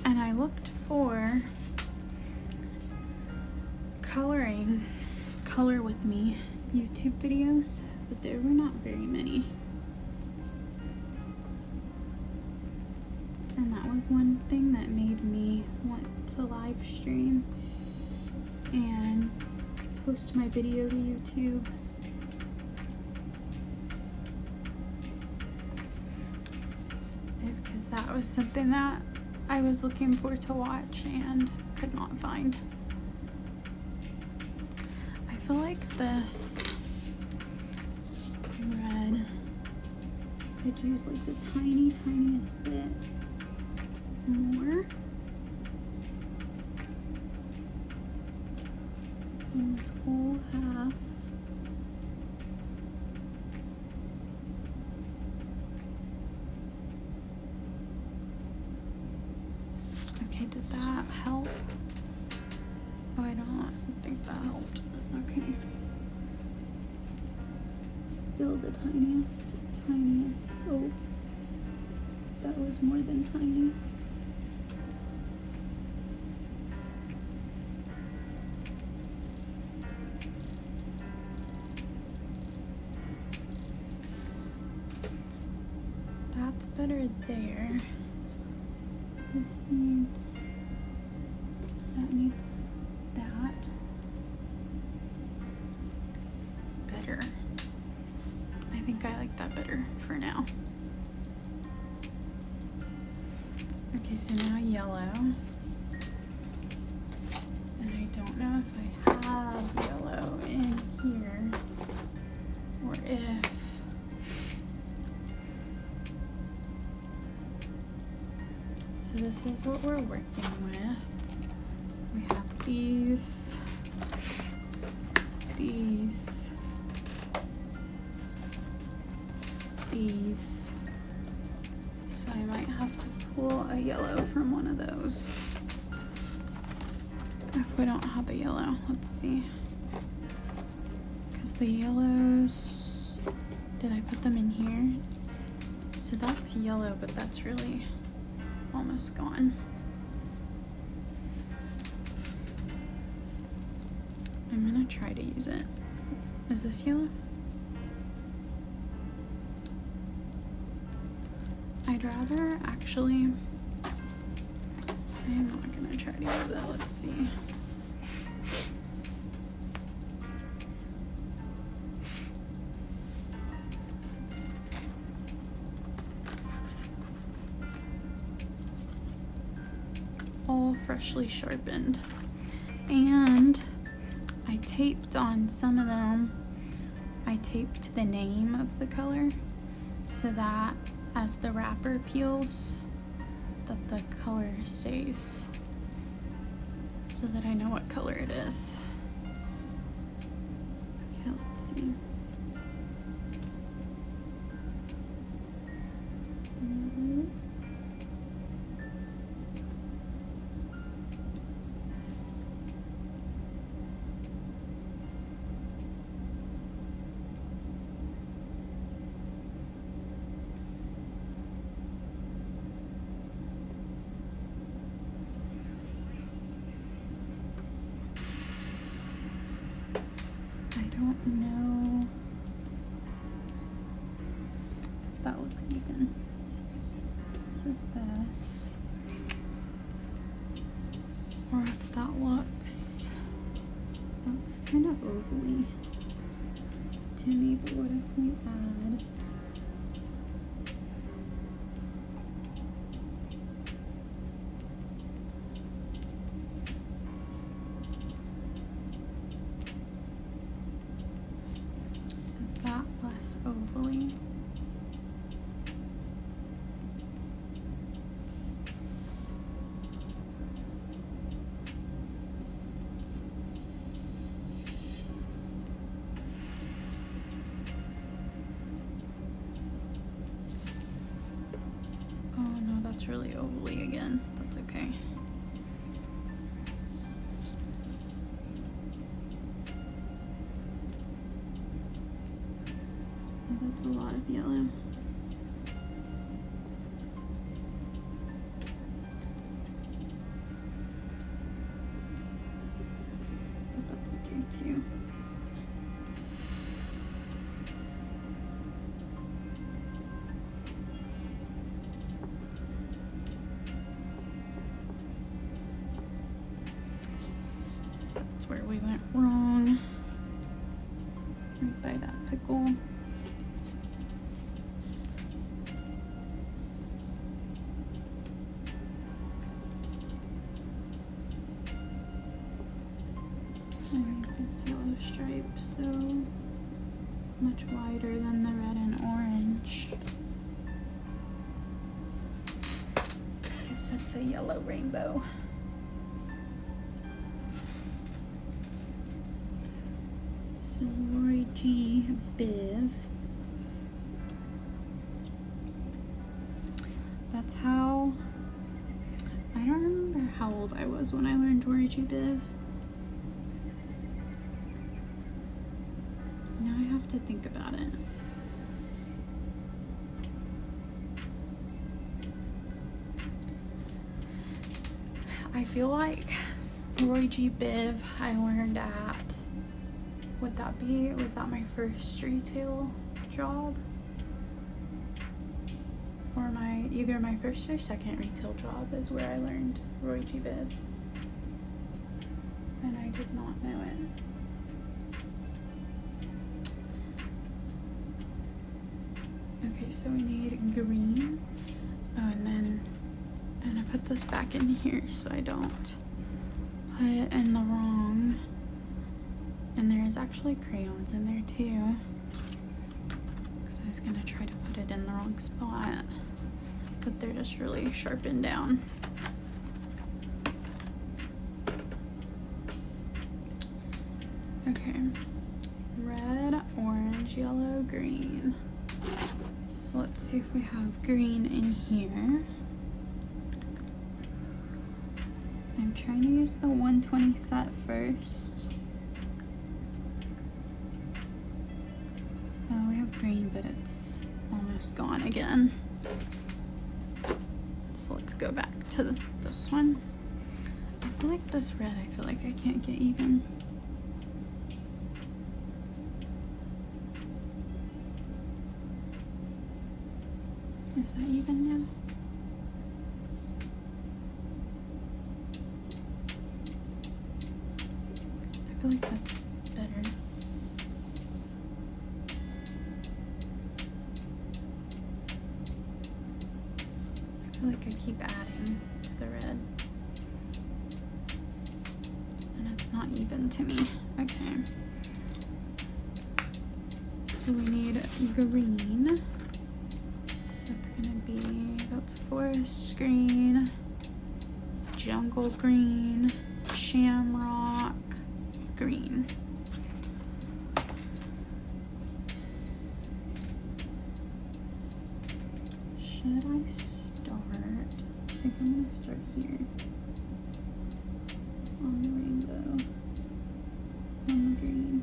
And I looked for color with me YouTube videos, but there were not very many. And that was one thing that made me want to live stream and post my video to YouTube. Is because that was something that I was looking for to watch and could not find. I feel like this red could use like the tiniest bit more in this whole half. Okay, did that help? Oh, I don't think that helped. Okay. Still the tiniest. Oh, that was more than tiny. That's better there. This needs, that needs that. Better. I think I like that better for now. Okay, so now yellow. And I don't know if I have yellow in here or if so this is what we're working with. We have these, so I might have to pull a yellow from one of those. If we don't have a yellow, let's see. Because the yellows, did I put them in here? So that's yellow, but that's really almost gone. I'm gonna try to use it. Is this yellow? I'd rather actually, I'm not gonna try to use it. Let's see. All freshly sharpened. And I taped on some of them, I taped the name of the color so that as the wrapper peels, that the color stays, so that I know what color it is. Okay, let's see. don't know if that looks even. This is this. Or if that looks kind of ovally to me, but what if we add ovally. Oh no, that's really ovally again. That's okay. That's a lot of yellow. But that's okay too. That's where we went wrong. Right by that pickle. I made this yellow stripe so much wider than the red and orange. I guess it's a yellow rainbow. So Roy G. Biv. That's how, I don't remember how old I was when I learned Roy G. Biv. Now I have to think about it. I feel like Roy G. Biv I learned at, would that be, was that my first retail job? Or either my first or second retail job is where I learned Roy G. Biv. And I did not know it. Okay, so we need green. Oh, and then I'm gonna put this back in here so I don't put it in the wrong. And there's actually crayons in there too. Because I was gonna try to put it in the wrong spot. But they're just really sharpened down. Okay. Red, orange, yellow, green. So let's see if we have green in here. I'm trying to use the 120 set first. Oh, we have green, but it's almost gone again. So let's go back to this one. I feel like this red, I feel like I can't get even. Is that even now? I feel like that's better. I feel like I keep adding to the red. And it's not even to me. Okay. So we need green. That's gonna be, that's forest green, jungle green, shamrock green. Should I start? I think I'm gonna start here on the rainbow, on the green.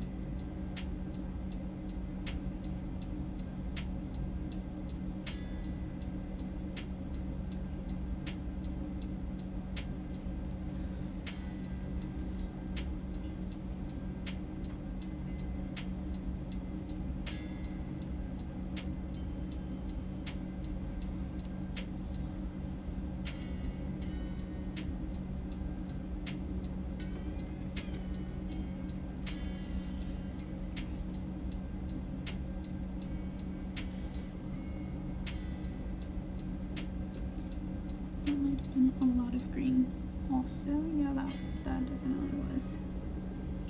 That might have been a lot of green also. Yeah, that definitely was.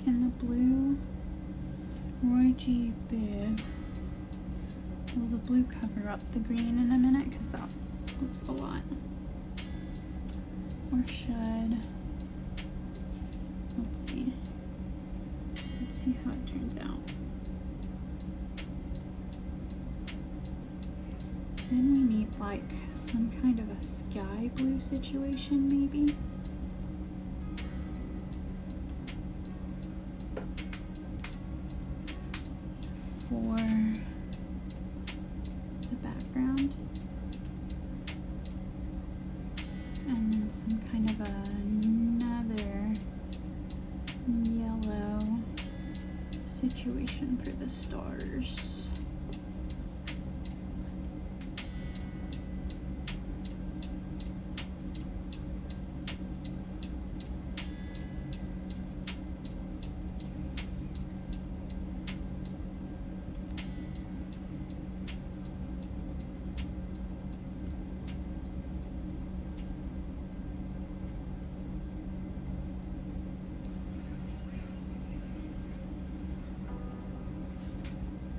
And the blue Roy G. Biv Will the blue cover up the green in a minute? Because that looks a lot. Or should, let's see. Let's see how it turns out. Then we need like some kind of a sky blue situation maybe. For the background. And then some kind of another yellow situation for the stars.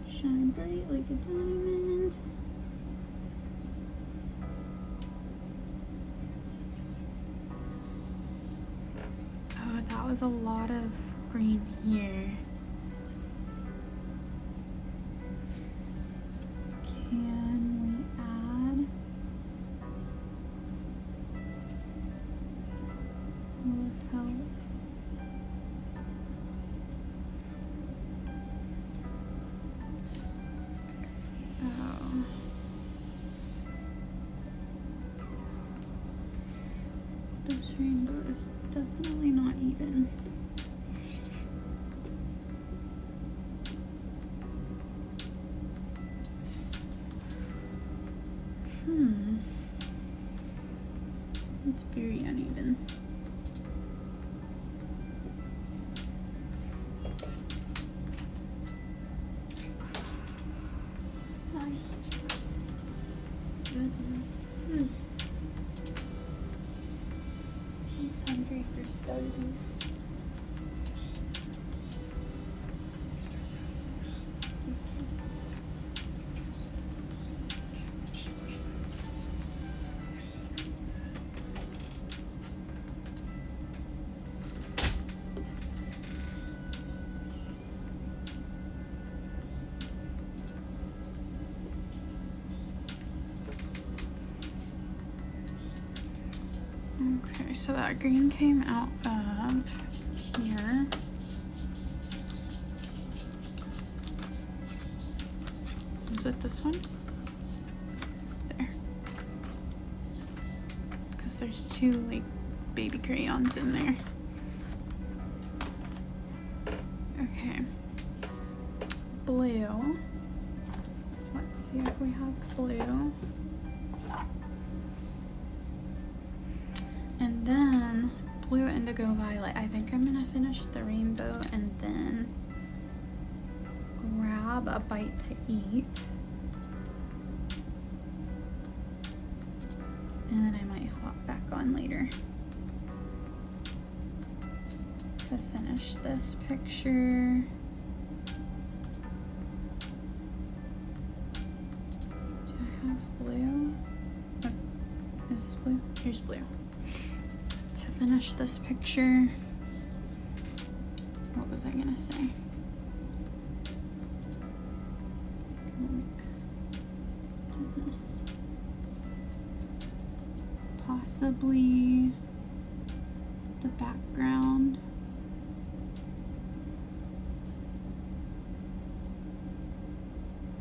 Shine bright like a diamond. Oh, that was a lot of green here. Can we add? Will this help? This rainbow is definitely not even. It's very uneven. I'm hungry for studies. Okay, so that green came out of here. Is it this one? There. Because there's two like baby crayons in there. Okay. Blue. Let's see if we have blue. And then blue, indigo, violet. I think I'm gonna finish the rainbow and then grab a bite to eat. And then I might hop back on later to finish this picture. Do I have blue? Oh, is this blue? Here's blue. To finish this picture, what was I gonna say? Goodness. Possibly the background.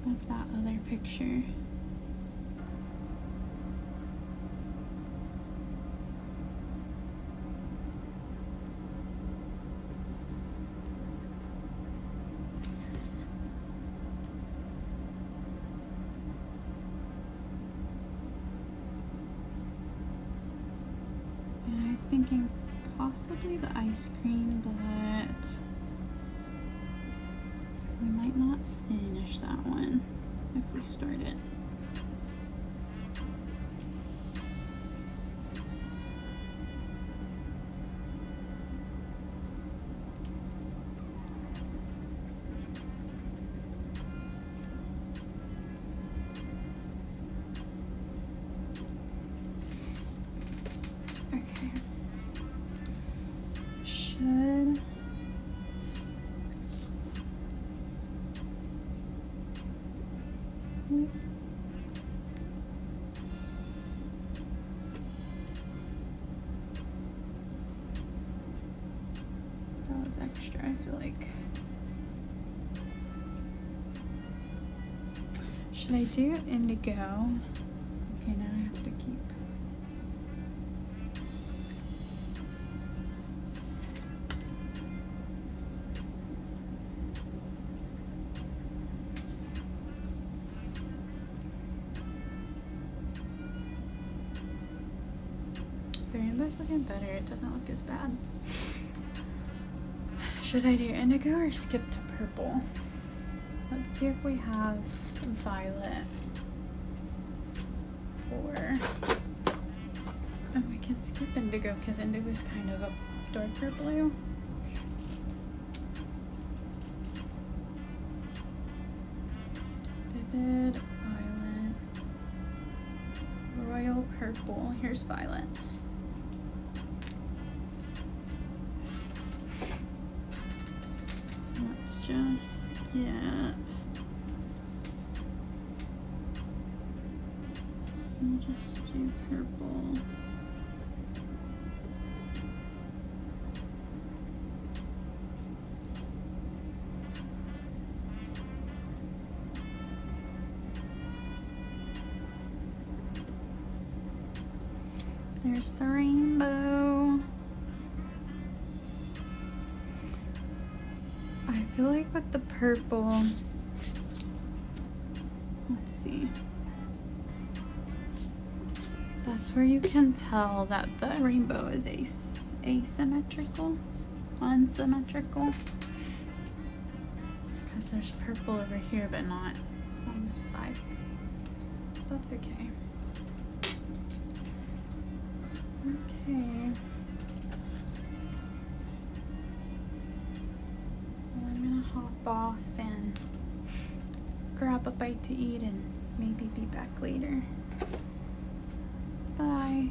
Of that other picture. And I was thinking possibly the ice cream, but we might not finish that one if we start it. That was extra, I feel like. Should I do indigo? Okay, now I have to keep. The rainbow's looking better. It doesn't look as bad. Should I do indigo or skip to purple? Let's see if we have violet for. Oh, we can skip indigo because indigo is kind of a darker blue. Vivid violet. Royal purple. Here's violet. So let's just get. We'll just do purple. There's the rainbow. I feel like with the purple, let's see. That's where you can tell that the rainbow is asymmetrical, unsymmetrical. Because there's purple over here, but not on this side. That's okay. Okay. Well, I'm gonna hop off and grab a bite to eat and maybe be back later. Bye.